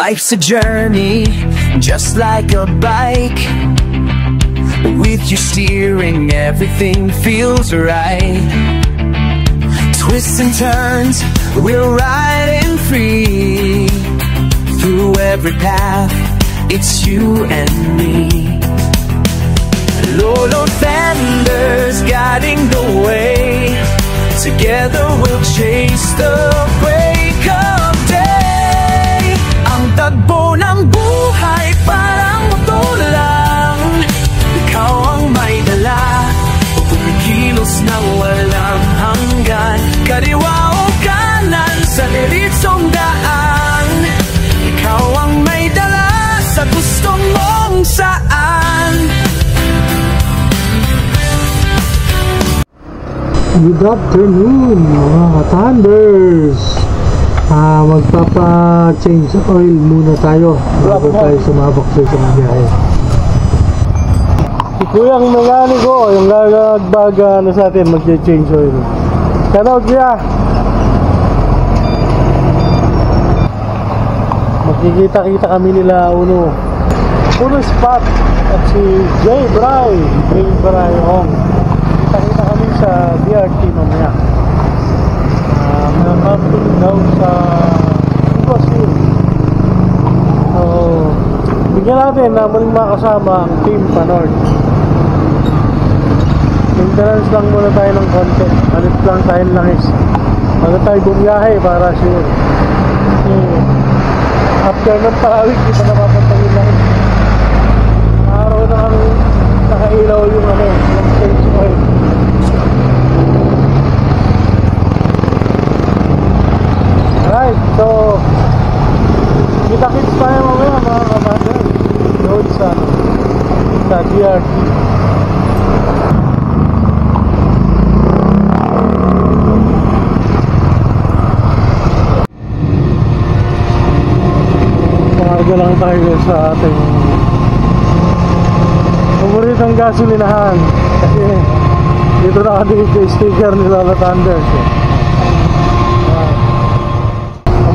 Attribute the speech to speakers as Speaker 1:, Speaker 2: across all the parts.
Speaker 1: Life's a journey, just like a bike. With you steering, everything feels right. Twists and turns, we're riding free. Through every path, it's you and me. Low fenders guiding the way. Together we'll chase the break of day. Ang tagpo ng buhay parang motor lang. Ikaw ang may dala, kumikilos ng walang hanggan. Kaliwa o kanan sa diritsong daan. Ikaw ang may dala sa gusto mong saan.
Speaker 2: Good afternoon mga ka-Thunders. Magpapa-change oil muna tayo bago tayo sumabak sa isang biyahe. Si Kuyang Mayani ko yung gagagbaga sa atin mag-change oil. Shoutout kuya. Magkikita-kita kami nila Uno Spot at si Jay Bray Ong. Kita kami sa DRT mamaya. Nakapulog daw sa Digos Hills. So, bigyan natin na muling makasama ang Team Panord. Maintenance lang muna tayo ng konti. Alit lang tayo ng langis bago tayo bumiyahe para sure. After ng parawik, di pa napapunta yung langis. Araw na kami nakailaw yung yung change oil. Alright, so kita-kits tayo mamaya mga kapatid doon sa DRT. Pagkaga lang tayo sa ating paboritong gasolinahan kasi dito nakadikit yung sticker ni Lola Thunders.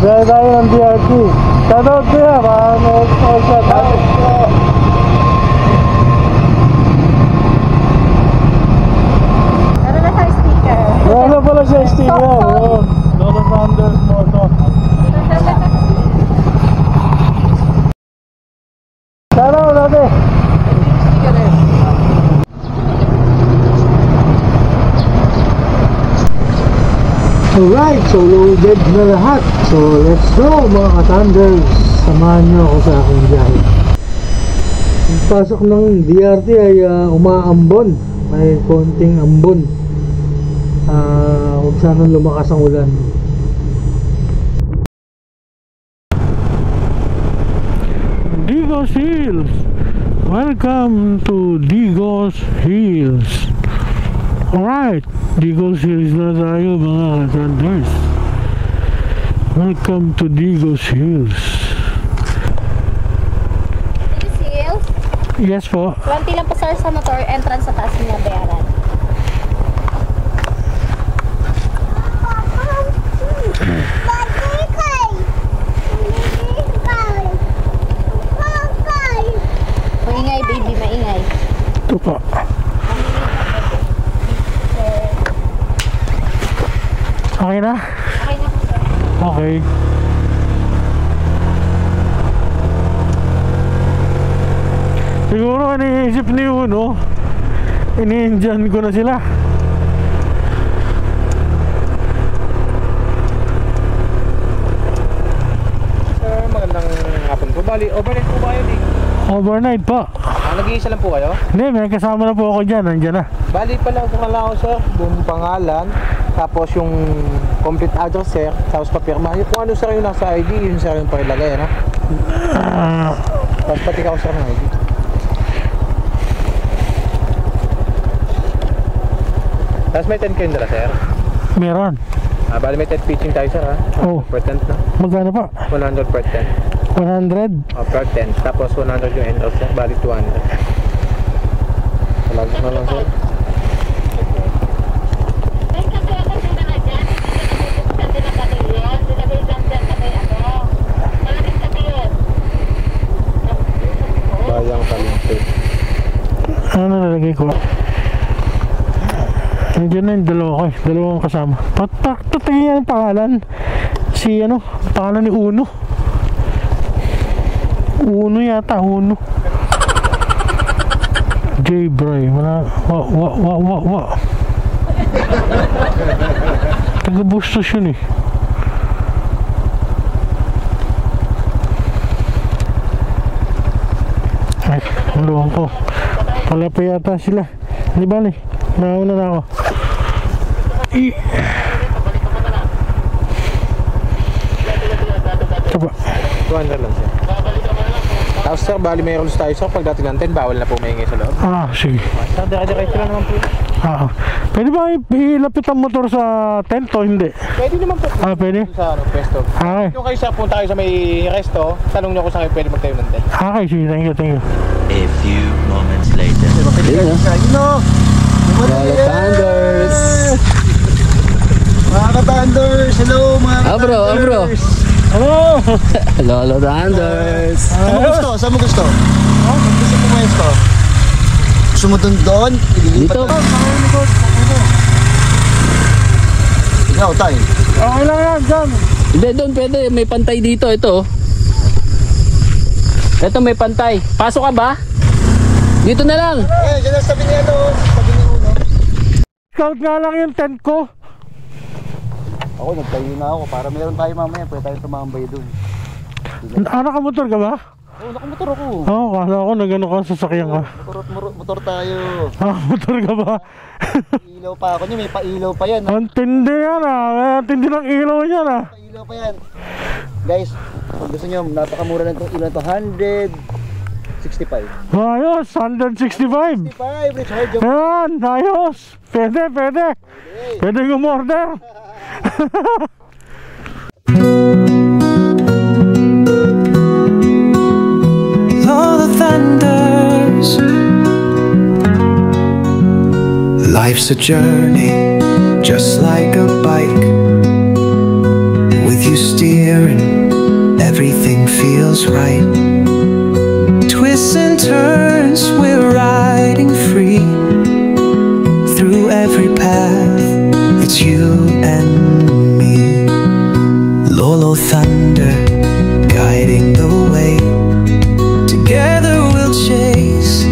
Speaker 2: Magkaya tayo ng DRT. Shoutout kuya, paano shoutout?
Speaker 3: Ano na sa sticker?
Speaker 2: Ano pala sa sticker? Lola Thunders Moto. Shoutout natin. Alright, so loaded na lahat. So let's go mga ka-Thunders. Samahan nyo ako sa aking biyahe. Ang pasok ng DRT ay umaambon. May konting ambon. Huwag sanang lumakas ang ulan. Digos Hills. Welcome to Digos Hills. Alright, Digos Hills na tayo mga ka-Thunders. Welcome to Digos Hills.
Speaker 3: Digos Hills?
Speaker 2: Yes po.
Speaker 3: 20 lang po sir sa motor, entrance sa taas niya bayaran. Maingay baby, maingay.
Speaker 2: Ito po. Okay na?
Speaker 3: Okay na po sir.
Speaker 2: Okay. Siguro iniisip ni Uno, ini-Indian ko na sila.
Speaker 4: Sir, magandang hapon po. Bali, overnight po ba kayo?
Speaker 2: Overnight po.
Speaker 4: Nag-iisa lang po kayo?
Speaker 2: Hindi, may kasama na po ako dyan. Nandiyan na.
Speaker 4: Bali pala ako sir, buong pangalan, tapos yung complete address sir, tapos papirma. Yung kung ano sir yung nasa ID, yun sir yung pakilagay, ano? Tapos pati ka sir ng ID. Tapos may 10 kayo nila sir?
Speaker 2: Meron.
Speaker 4: Bali may 10 pitching tayo sir ha?
Speaker 2: Oh.
Speaker 4: Per 10 na.
Speaker 2: Magkano pa?
Speaker 4: 100 per 10.
Speaker 2: 100?
Speaker 4: Per 10. Tapos 100 yung end of sir, bali 200. Talagos na lang sir.
Speaker 2: lalagay ko. Nandiyan na yung dalawa ko eh. Dalawang kasama. Tatagin yan ang pangalan. Si ano, pangalan ni Uno. Uno yata, Uno. J-Bray. Wa. Taga-Bustos yun eh. Ay, maluwang ko. Wala pa yata sila. Hindi ba ni? Nauna na ako. Ito ba?
Speaker 4: 200 lang sir. Tapos sir, bali may rules tayo sir. Pag dating ng 10, bawal na po maingay sa loob.
Speaker 2: Sige.
Speaker 4: Sir, dire-diretso lang naman po.
Speaker 2: Pwede ba ilapit ang motor sa tent o hindi?
Speaker 4: Pwede naman po.
Speaker 2: Pwede?
Speaker 4: Sa pwesto.
Speaker 2: Okay.
Speaker 4: Yung kayo sir, punta kayo sa may resto, tanong nyo kung saan kayo pwede magtayo ng tent.
Speaker 2: Okay, sige. Thank you.
Speaker 5: A few moments later.
Speaker 6: Lolo Thunders!
Speaker 4: Mga ka-Thunders! Hello mga
Speaker 6: Bro!
Speaker 2: Hello!
Speaker 6: Lolo Thunders!
Speaker 4: Saan mo gusto? Gusto mo pwesto? Gusto mo doon?
Speaker 6: Dito!
Speaker 4: Ikaw, tayo.
Speaker 2: Okay lang yan, dyan.
Speaker 6: Hindi, doon pwede. May pantay dito. Ito may pantay. Pasok ka ba? Dito na lang.
Speaker 4: Diyan lang sabi niya ito. Sabi niya Uno.
Speaker 2: Scout nga lang yung tent ko.
Speaker 4: Ako, nagtayo na ako. Para meron tayo mamaya. Pwede tayo tumambay doon.
Speaker 2: Nakamotor ka ba?
Speaker 4: Oo, nakamotor ako.
Speaker 2: Oo, kala ko nagano ka sa sasakyan ka.
Speaker 4: Motor tayo.
Speaker 2: Motor ka ba?
Speaker 4: Ilaw pa ako niya. May pailaw pa yan.
Speaker 2: Ang tindi yan Ang tindi ng ilaw yan
Speaker 4: Pailaw pa yan. Guys, kung gusto nyo, napakamura lang itong ilaw to. 165.
Speaker 2: Ayos, 165.
Speaker 4: 65, Richard.
Speaker 2: Yan, ayos. Pwede. Pwede umorder.
Speaker 1: Lolo Thunders. Life's a journey, just like a bike. With you steering, everything feels right. Twists and turns, we're riding free. Through every path, it's you and me. Lolo Thunder, guiding the way. Together we'll chase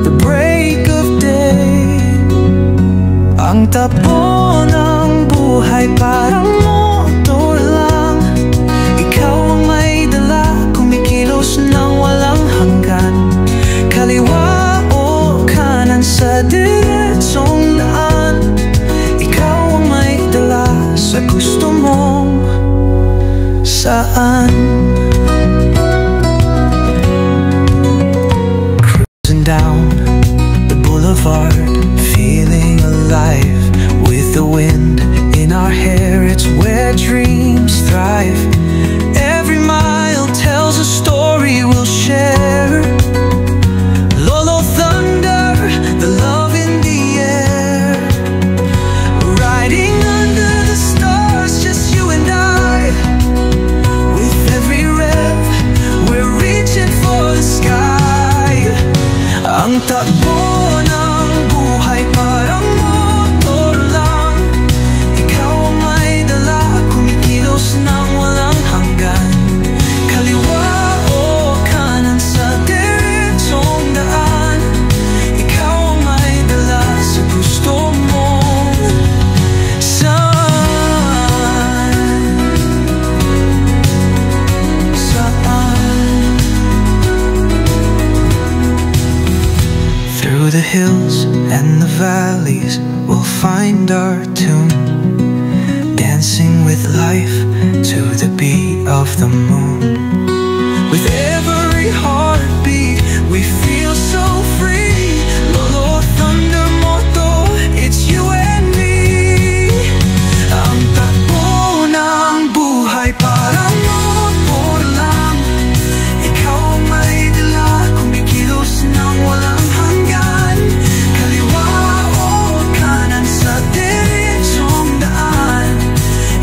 Speaker 1: the break of day. Ang tapo ng buhay parang motor lang. Ikaw ang may dala, kumikilos ng walang hanggan. Kaliwa o kanan sa diretsong daan. Ikaw ang may dala sa gusto mong saan. Cruising down the boulevard, feeling alive with the wind in our hair. It's where dreams thrive. Every mile tells a story we'll share. Lolo Thunder, the love in the air. Riding under the stars, just you and I. With every rev, we're reaching for the sky. Ang takbo ng buhay parang motor lang. Ikaw ang may dala, kumikilos ng walang hanggan. Kaliwa o kanan sa diretsong daan. Ikaw ang may dala sa gusto mong saan. Through the hills and the valleys, we'll find our tune. Dancing with life to the beat of the moon. With every heartbeat, we feel so free. Lolo Thunder Moto, it's you and me. Ang takbo ng buhay parang motor lang. Ikaw ang may dala, kumikilos ng walang hanggan. Kaliwa o kanan sa diretsong daan.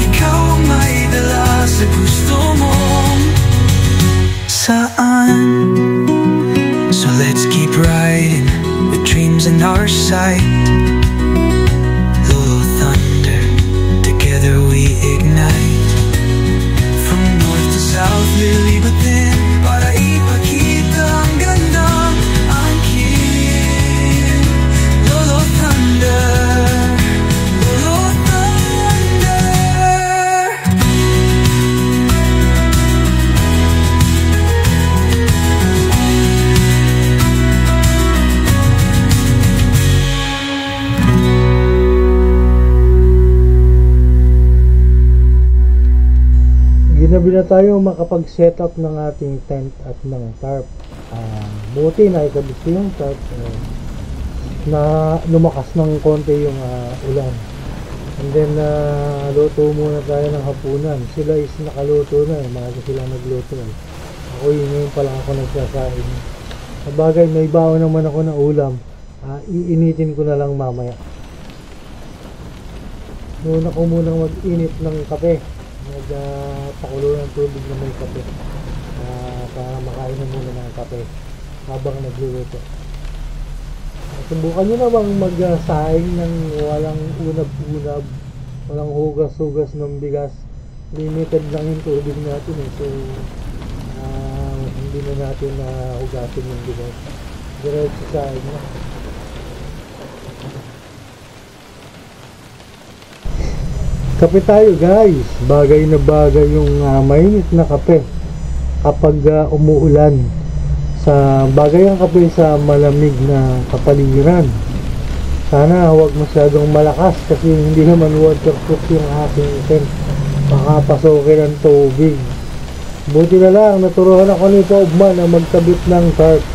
Speaker 1: Ikaw ang may dala sa gusto mong saan. So let's in our sight. Low thunder, together we ignite. From north to south, lilipatin para ipakita ang ganda. Ang kin, Lolo Thunder, Lolo Thunder.
Speaker 2: Ginabi na tayo makapag-set up ng ating tent at ng tarp. Buti na ikabit ko yung tarp na lumakas ng konti yung ulan. And then luto muna tayo ng hapunan. Sila is nakaluto na maaga sila nagluto ako ngayon pa lang ako nagsasain. Sabagay may baon naman ako ng ulam, iinitin ko na lang mamaya. Muna ko munang mag-init ng kape, pakulo ng tubig na may kape, para makainom muna ng kape habang nagluluto. Subukan nyo na bang magsaing ng walang unab-unab, walang hugas-hugas ng bigas. Limited lang yung tubig natin so hindi na natin hugasin yung bigas. Diretso saing na. Kape tayo guys, bagay na bagay yung mainit na kape kapag umuulan. Sa bagay ang kape sa malamig na kapaligiran. Sana huwag masyadong malakas kasi hindi naman waterproof yung aking tent, baka pasokin ang tubig. Buti na lang naturuan ako ni Pobman na magkabit ng tarp.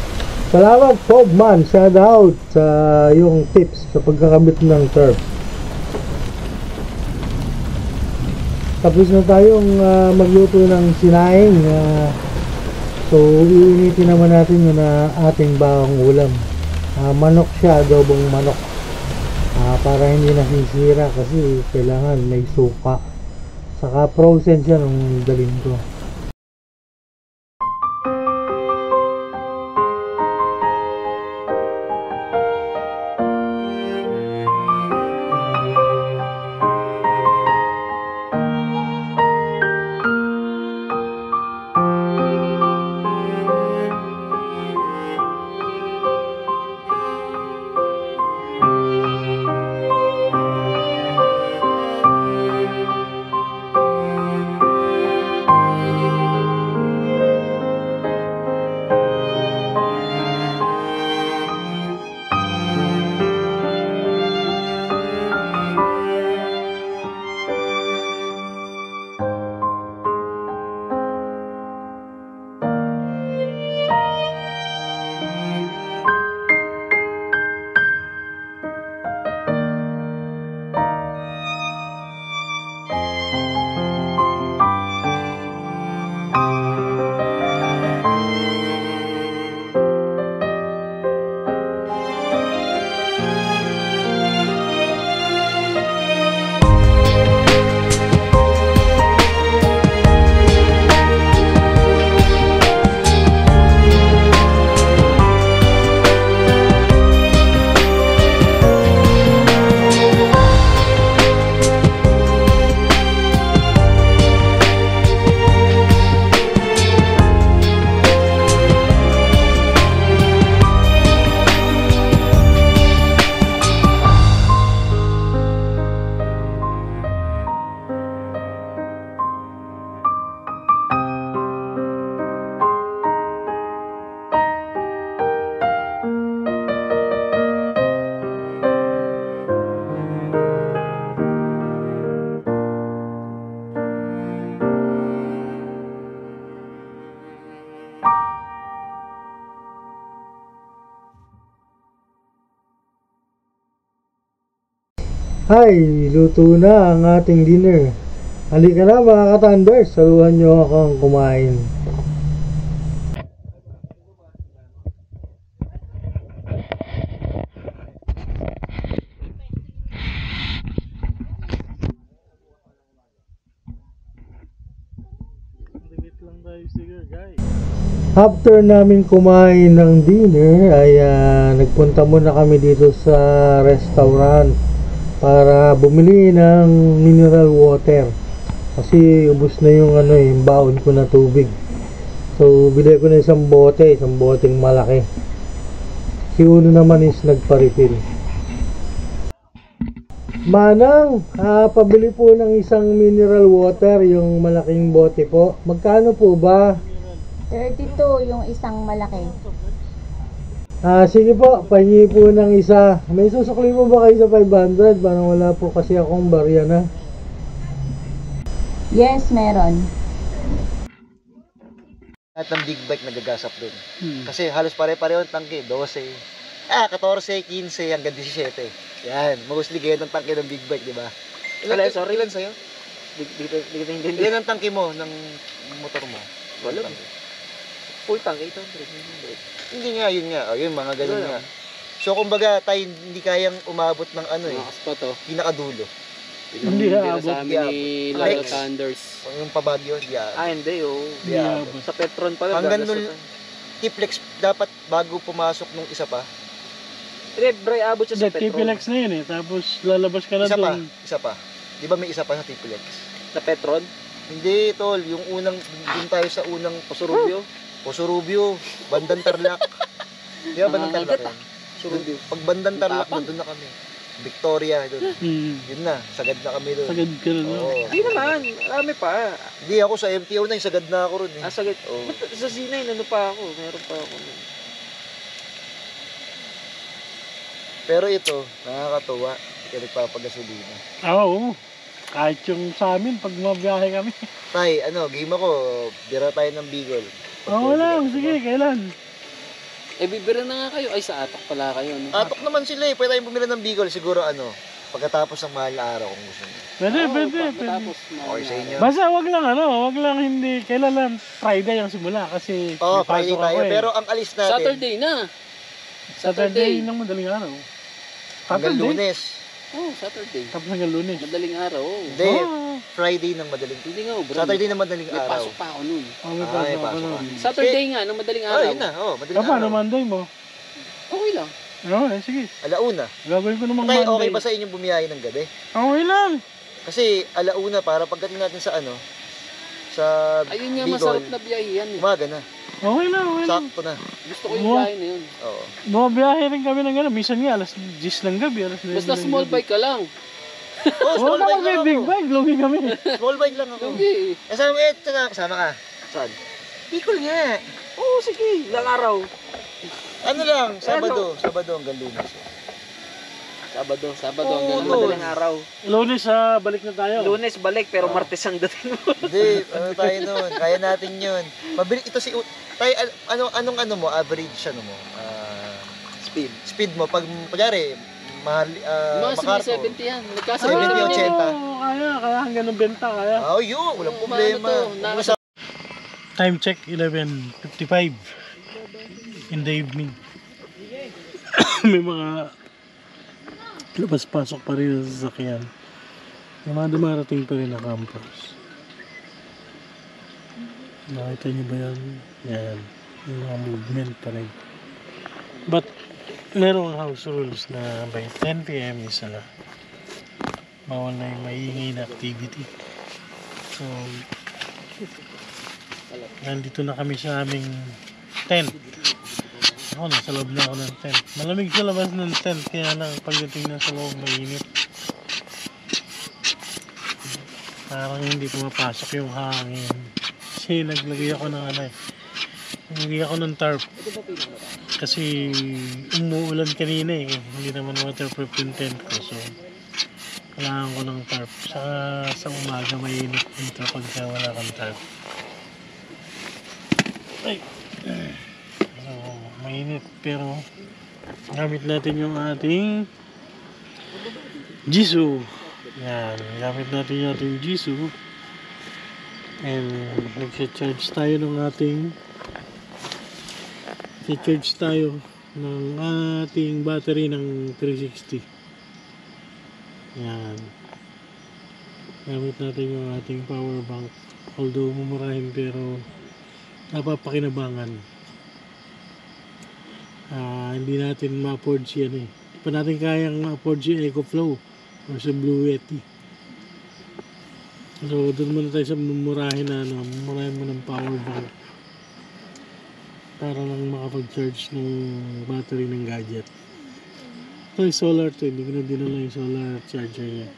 Speaker 2: Salamat Pobman, shout out sa yung tips sa pagkakabit ng tarp. Tapos na tayong magluto ng sinaing. So iinitin naman natin yung ating bawang ulam. Manok siya, adobong manok, para hindi nasisira kasi kailangan may suka. Saka frozen siya nung dalhin ko. Hi, luto na ang ating dinner. Halika na mga ka-thunders, saluhan nyo akong kumain. Dikit lang tayo sige guys. After namin kumain ng dinner ay nagpunta muna kami dito sa restaurant para bumili ng mineral water kasi ubos na yung yung baon ko na tubig. So bili ko na isang boteng malaki. Si Uno naman is nagpa-refill. Manang, pabili po ng isang mineral water, yung malaking bote po. Magkano po ba?
Speaker 3: 32 yung isang malaki.
Speaker 2: Sige po, pahingi po ng isa. May susukli po ba kayo sa 500? Parang wala po kasi akong barya na.
Speaker 3: Yes, meron.
Speaker 4: At ng big bike nagagasap dun. Kasi halos pare-pareho ang tangke. 12, 14, 15, hanggang 17. Yan. Mostly ganyan ang tangke ng big bike, di ba? Ilan sa'yo? Ilan ang tangke mo ng motor mo? Wala. Full tank, 800. Hindi nga, yun nga. Yun, mga ganun nga. So, kumbaga, tayo hindi kayang umabot ng
Speaker 6: Malakas pa to.
Speaker 4: pinakadulo.
Speaker 2: Hindi
Speaker 6: na
Speaker 2: abot.
Speaker 6: sa amin ni Lalo Thunders.
Speaker 4: Yung pabagyo, hindi
Speaker 7: Hindi,
Speaker 2: Hindi abot.
Speaker 7: Sa Petron pa lang.
Speaker 4: Hanggang nun, T-Flex, dapat bago pumasok nung isa pa.
Speaker 7: Bray, abot siya sa Petron.
Speaker 2: TPLX na yun tapos lalabas ka na doon.
Speaker 4: Isa pa. Di ba may isa pa sa T-Flex?
Speaker 7: Sa Petron?
Speaker 4: Hindi, tol. Yung unang, dun tayo sa unang Posurubio, Bandang Tarlac. Di ba Bandang Tarlac yun?
Speaker 7: Surubio.
Speaker 4: Pag Bandang Tarlac, doon na kami. Victoria, doon. Yun na, sagad na kami doon.
Speaker 2: Sagad ka na.
Speaker 4: Oo.
Speaker 7: Hindi naman, marami pa.
Speaker 4: Hindi, ako sa MTO na, sagad na ako ron eh.
Speaker 7: Sagad.
Speaker 4: Oo.
Speaker 7: Sa C9, pa ako. Meron pa ako.
Speaker 4: Pero ito, nakakatuwa. Hindi ka nagpapagasolina.
Speaker 2: Oo. Kahit yung sa amin, pag mabiyahe kami.
Speaker 4: Tay, game ako. Bira tayo ng Bicol.
Speaker 2: Oo lang, sige, kailan?
Speaker 6: Bibira na nga kayo. Ay, sa Atok pala kayo. No?
Speaker 4: Atok naman sila eh. Pwede tayong bumili ng Bicol. Siguro pagkatapos ng mahal na araw kung gusto niyo.
Speaker 2: Pwede.
Speaker 6: Tapos,
Speaker 4: Okay sa inyo.
Speaker 2: Basta wag lang hindi. Kailan lang Friday ang simula kasi
Speaker 4: Oo,
Speaker 2: may
Speaker 4: Friday
Speaker 2: pasok
Speaker 4: tayo.
Speaker 2: ako
Speaker 4: Pero ang alis natin,
Speaker 6: Saturday na.
Speaker 2: Saturday ng madaling araw.
Speaker 4: hanggang
Speaker 2: Saturday?
Speaker 4: Lunes.
Speaker 6: Saturday.
Speaker 2: Tapos hanggang Lunes.
Speaker 6: Madaling araw.
Speaker 4: Hindi, Friday ng madaling.
Speaker 6: Hindi nga, bro.
Speaker 4: Saturday ng madaling
Speaker 6: May
Speaker 4: araw.
Speaker 6: pasok pa ako nun.
Speaker 2: May
Speaker 4: May
Speaker 2: pasok ako
Speaker 4: pasok
Speaker 2: nun.
Speaker 4: ka.
Speaker 6: Saturday nga, ng madaling araw.
Speaker 4: Yun na. Madaling
Speaker 2: Paano
Speaker 4: araw.
Speaker 2: Monday mo?
Speaker 6: Okay lang.
Speaker 2: Okay, sige.
Speaker 4: Alauna.
Speaker 2: Gagawin ko namang
Speaker 4: Tay,
Speaker 2: Monday.
Speaker 4: okay ba sa inyong bumiyahe ng gabi?
Speaker 2: Okay lang.
Speaker 4: Kasi alauna para pagdating natin sa sa
Speaker 6: Ayun nga,
Speaker 4: Bicol,
Speaker 6: masarap na biyahiyan eh.
Speaker 4: umaga na.
Speaker 2: Okay lang.
Speaker 4: Sakto na.
Speaker 6: Gusto ko yung biyahe na yun.
Speaker 4: Oo.
Speaker 2: Bumabiyahe rin kami ng gano'n. Minsan nga, alas 10 ng gabi. Alas 9
Speaker 6: Basta
Speaker 2: ng
Speaker 6: small
Speaker 2: gabi.
Speaker 6: bike ka lang.
Speaker 4: Small
Speaker 2: Wala
Speaker 4: bike lang
Speaker 2: kami big
Speaker 4: ako.
Speaker 2: bike. Lugi kami.
Speaker 4: Small bike lang ako.
Speaker 6: Okay.
Speaker 4: Kasama ka. Saan? Bicol nga.
Speaker 7: Oo, sige. Ilang araw.
Speaker 4: Ano lang, Sabado hanggang Lunes.
Speaker 7: Sabado.
Speaker 4: Oo,
Speaker 6: hanggang
Speaker 4: tol.
Speaker 7: Madaling araw.
Speaker 2: Lunes, balik na tayo.
Speaker 7: Lunes balik, pero Martes ang dating mo.
Speaker 4: Hindi, tayo nun. Kaya natin yun. Mabilis ito tayo, anong mo, average mo? Speed mo. Pag, kunyari,
Speaker 6: Mga
Speaker 4: Macarto.
Speaker 6: 70 yan.
Speaker 4: 70, 80.
Speaker 2: Kaya hanggang ng benta, kaya.
Speaker 4: Yun, walang problema.
Speaker 6: Umano to,
Speaker 2: Time check, 11:55 in the evening. May mga labas-pasok pa rin sa sasakyan. May mga dumarating pa rin na campers. Nakita niyo ba yan? Yan. Yung mga movement pa rin. But, merong house rules na by 10 PM is bawal na yung maingay na activity. So, nandito na kami sa aming tent. Ako, nasa loob na ako ng tent. Malamig sa labas ng tent, kaya lang pagdating na sa loob, mainit. Parang hindi pumapasok yung hangin. Kasi naglagay ako ng naglagay ako ng tarp. Kasi umuulan kanina eh. Hindi naman waterproof yung tent ko. So, kailangan ko ng tarp. Saka sa umaga mainit dito pagka wala kang tarp. Ay. So, mainit pero gamit natin yung ating Jisoo. Yan, gamit natin yung ating Jisoo. And nag-charge tayo ng ating battery ng 360. Yan. Gamit natin yung ating power bank. Although mumurahin pero napapakinabangan. Hindi natin ma-afford siya eh. Hindi pa natin kayang ma-afford si EcoFlow or si Blue Yeti. So doon muna tayo sa mumurahin na mumurahin mo ng power bank para lang makapag-charge ng battery ng gadget. Ito yung solar to, hindi ko na dinala yung solar charger niya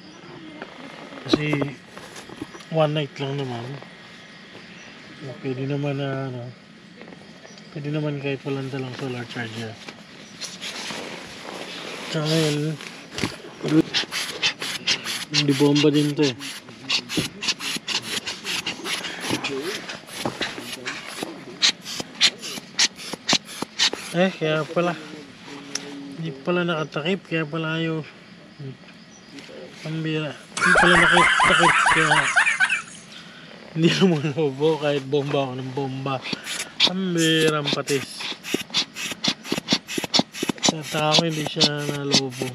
Speaker 2: kasi one night lang naman. Pwede naman na pwede naman kahit walang dalang solar charger. Tsaka ngayon hindi bomba din to kaya pala hindi pala nakatakip, kaya pala ayaw pambira, hindi pala nakatakip, kaya hindi naman lobo kahit bomba ako ng bomba. Pambirang patis. Tataka ko hindi siya nalobo.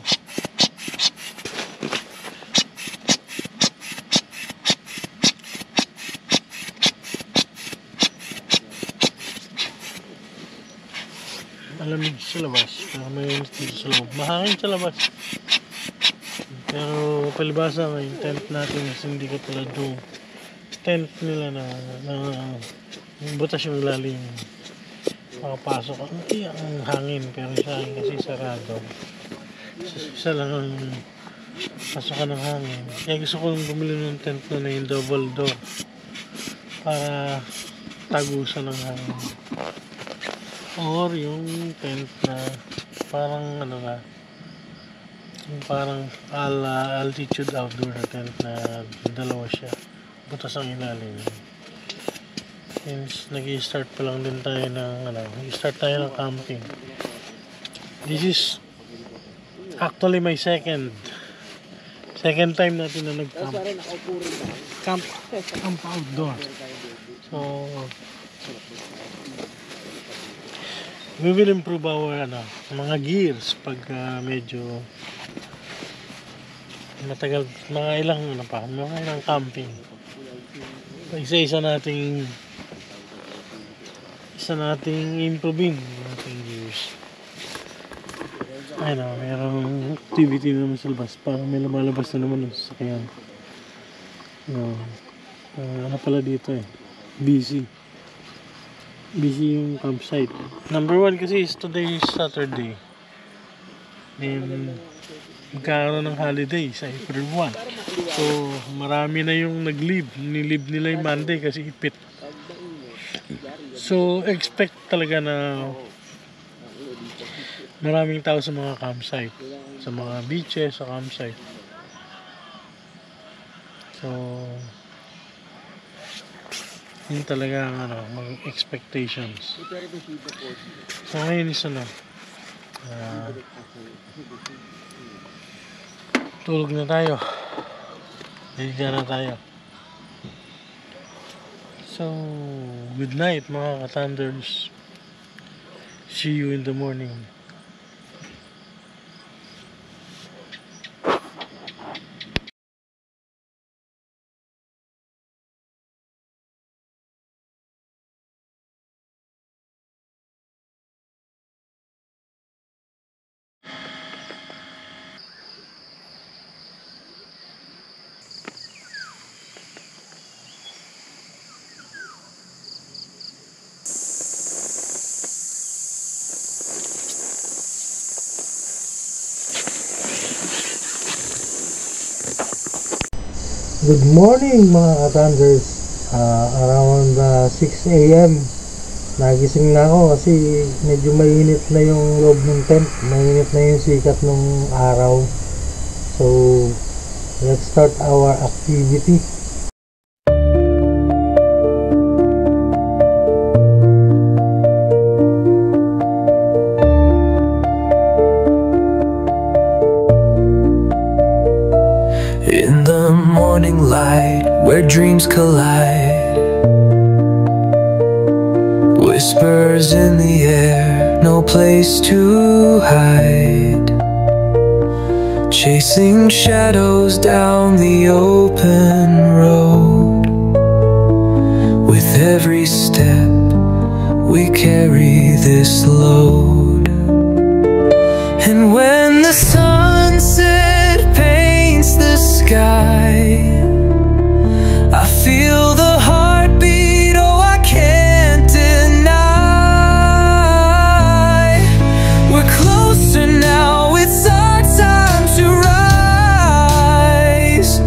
Speaker 2: Malamig sa labas, pero may dito sa loob. Mahangin sa labas. Pero palibasa nga yung tent natin is hindi ka tulad yung tent nila na butas yung lalim. Makapasok ang hangin, pero sa akin kasi sarado. Isa lang ang pasokan ng hangin. Kaya gusto ko bumili ng tent na yung double door para tagusan ng hangin. Or yung tent na parang parang altitude outdoor na tent na dalawa siya, butas ang ilalim. Since nag-i-start pa lang din tayo ng nag-i-start tayo ng camping. This is actually my second time natin na nag-camp. Camp outdoor. So we will improve our mga gears pag medyo matagal, mga ilang camping. Isa nating improvein ating gears. Merong activity na naman sa labas, parang may lumalabas na naman ng sasakyan. Pala dito busy yung campsite. Number 1 kasi is today is Saturday. Then magkaroon ng holiday sa April 1. So marami na yung nag-leave. Nilib nila yung Monday kasi ipit. So expect talaga na maraming tao sa mga campsite, sa mga beaches, sa campsite. So yun talaga mga expectations. So ngayon is tulog na tayo, higa na tayo. So good night mga ka-thunders. See you in the morning. Good morning mga ka-thunders. Around 6 AM nagising na ako kasi medyo mainit na yung loob ng tent, mainit na yung sikat ng araw. So let's start our activity.
Speaker 1: In the morning light, where dreams collide, whispers in the air, no place to hide, chasing shadows down the open road. With every step we carry this load. And when the sunset paints the sky, I feel the heartbeat, oh I can't deny. We're closer now, it's our time to rise.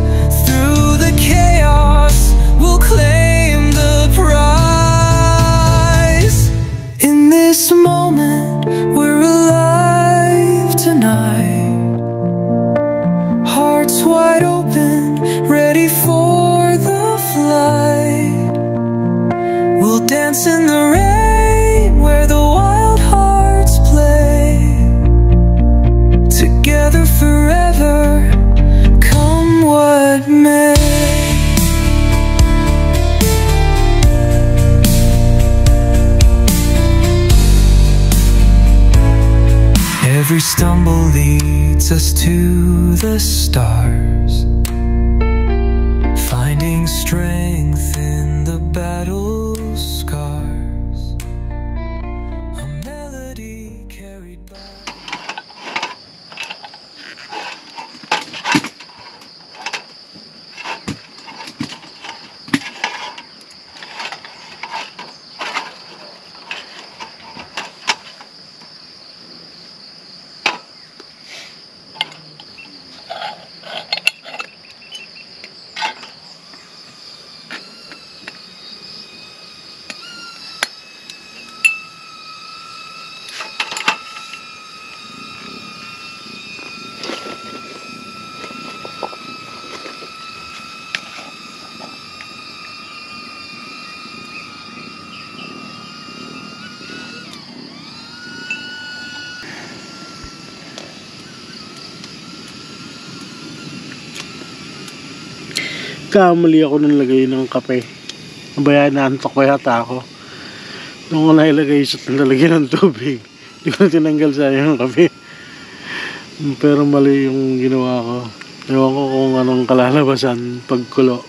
Speaker 1: Through the chaos, we'll claim the prize. In this moment, we're alive tonight. Hearts wide open, ready for the flight. We'll dance in the rain where the wild hearts play. Together forever, come what may. Every stumble leads us to the stars, finding strength in the battle scars. A melody carried by.
Speaker 2: Kamali ako nang lagay ng kape. Nabayaan na antok pa yata ako. Nung ko nailagay sa nalagyan ng tubig, hindi ko tinanggal sa yung kape. Pero mali yung ginawa ko. Ewan ko kung anong kalalabasan pagkulo.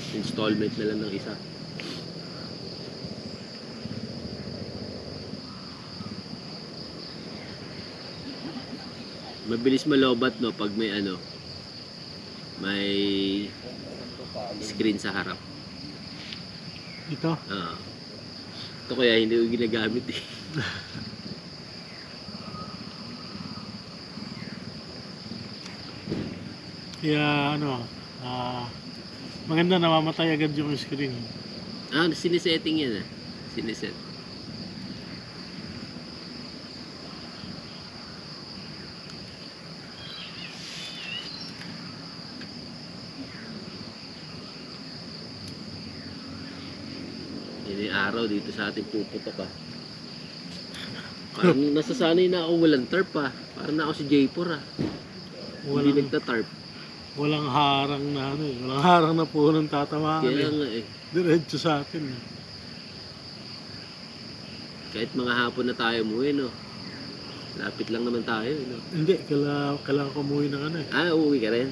Speaker 6: Installment na lang ng isa. Mabilis malobat no pag may may screen sa harap.
Speaker 2: Ito?
Speaker 6: Ito kaya hindi ko ginagamit eh.
Speaker 2: Kaya maganda, namamatay agad yung screen.
Speaker 6: Sinisetting yan Siniset. Yan yung araw dito sa ating puputok Parang nasasanay na ako walang tarp Parang na ako si J4 Hindi nagta-tarp.
Speaker 2: Walang harang na walang harang na po nang tatamaan.
Speaker 6: Kaya nga
Speaker 2: Diretso sa atin
Speaker 6: Kahit mga hapon na tayo umuwi Lapit lang naman tayo
Speaker 2: Hindi, kailangan ko umuwi ng
Speaker 6: uuwi ka rin?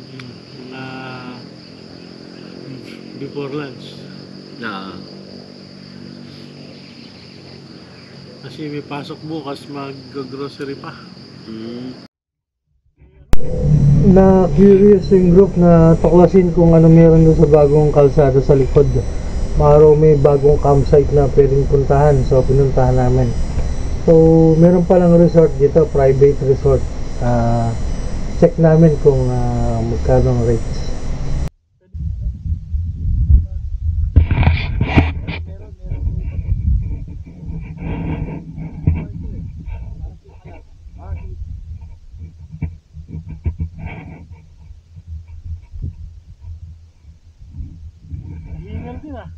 Speaker 2: Before lunch. Kasi may pasok bukas, mag-grocery pa. Na curious yung group na tuklasin kung ano meron doon sa bagong kalsada sa likod. Maraw may bagong campsite na pwedeng puntahan, so pinuntahan namin. So meron palang resort dito, private resort. Check namin kung magkano ang rates. yun ah.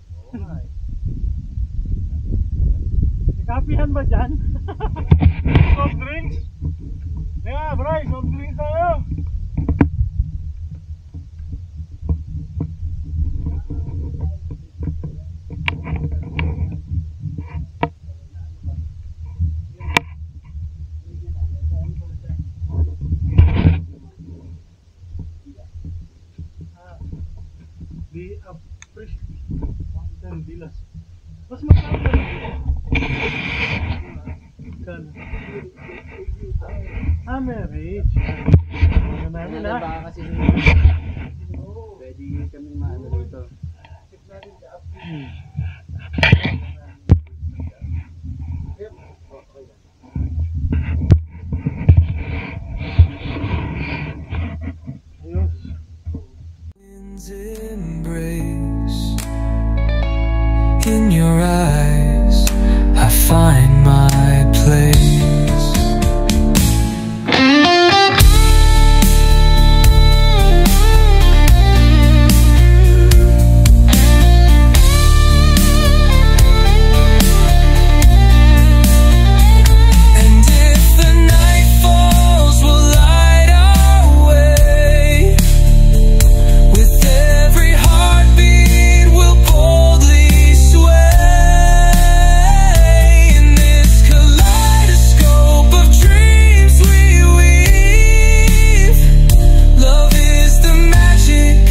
Speaker 2: May kapihan ba dyan? Soft drinks? Yeah, Bray, soft drinks tayo. Di appreciate dan bilas. Mas magkano ba dito? Magkano? Marriage. Ano namin ha?
Speaker 6: Baka kasi pwede kami maano dito.
Speaker 1: Embrace in your eyes, I find my place. And if the night falls, we'll light our way. With every heartbeat, we'll boldly sway in this kaleidoscope of dreams we weave. Love is the magic,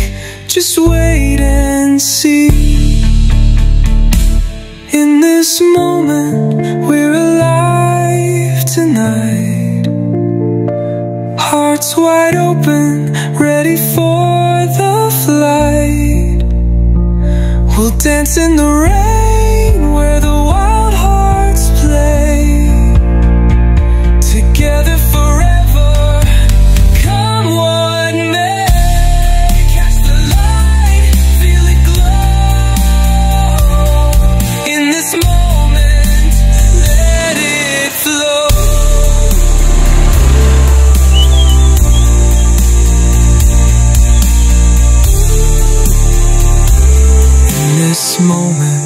Speaker 1: just wait and see. In this moment, we're alive tonight. Hearts wide open, ready for the flight. We'll dance in the rain where the wild hearts play. Together forever, come what may. Catch the light, feel it glow. In this moment, let it flow. In this moment,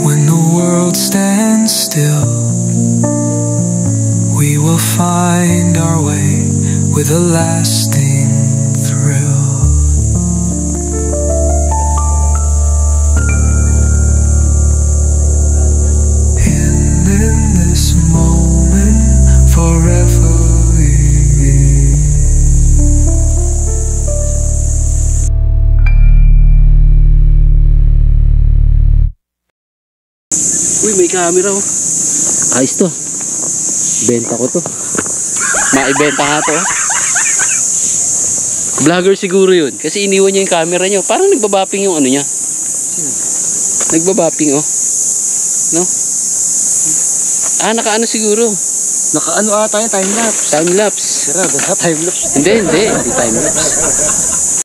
Speaker 1: when the world stands still, we will find our way with a lasting thrill. And in this moment, forever we
Speaker 6: Uy, may camera oh. Ayos to. Benta ko to. Maibenta nga to. Vlogger siguro yun. Kasi iniwan niya yung camera niya. Parang nagbabapping yung ano niya. Nagbabapping oh. No? Nakaano siguro.
Speaker 4: Nakaano ata yung time-lapse.
Speaker 6: Time-lapse.
Speaker 4: Sira, basta time-lapse.
Speaker 6: Hindi time-lapse.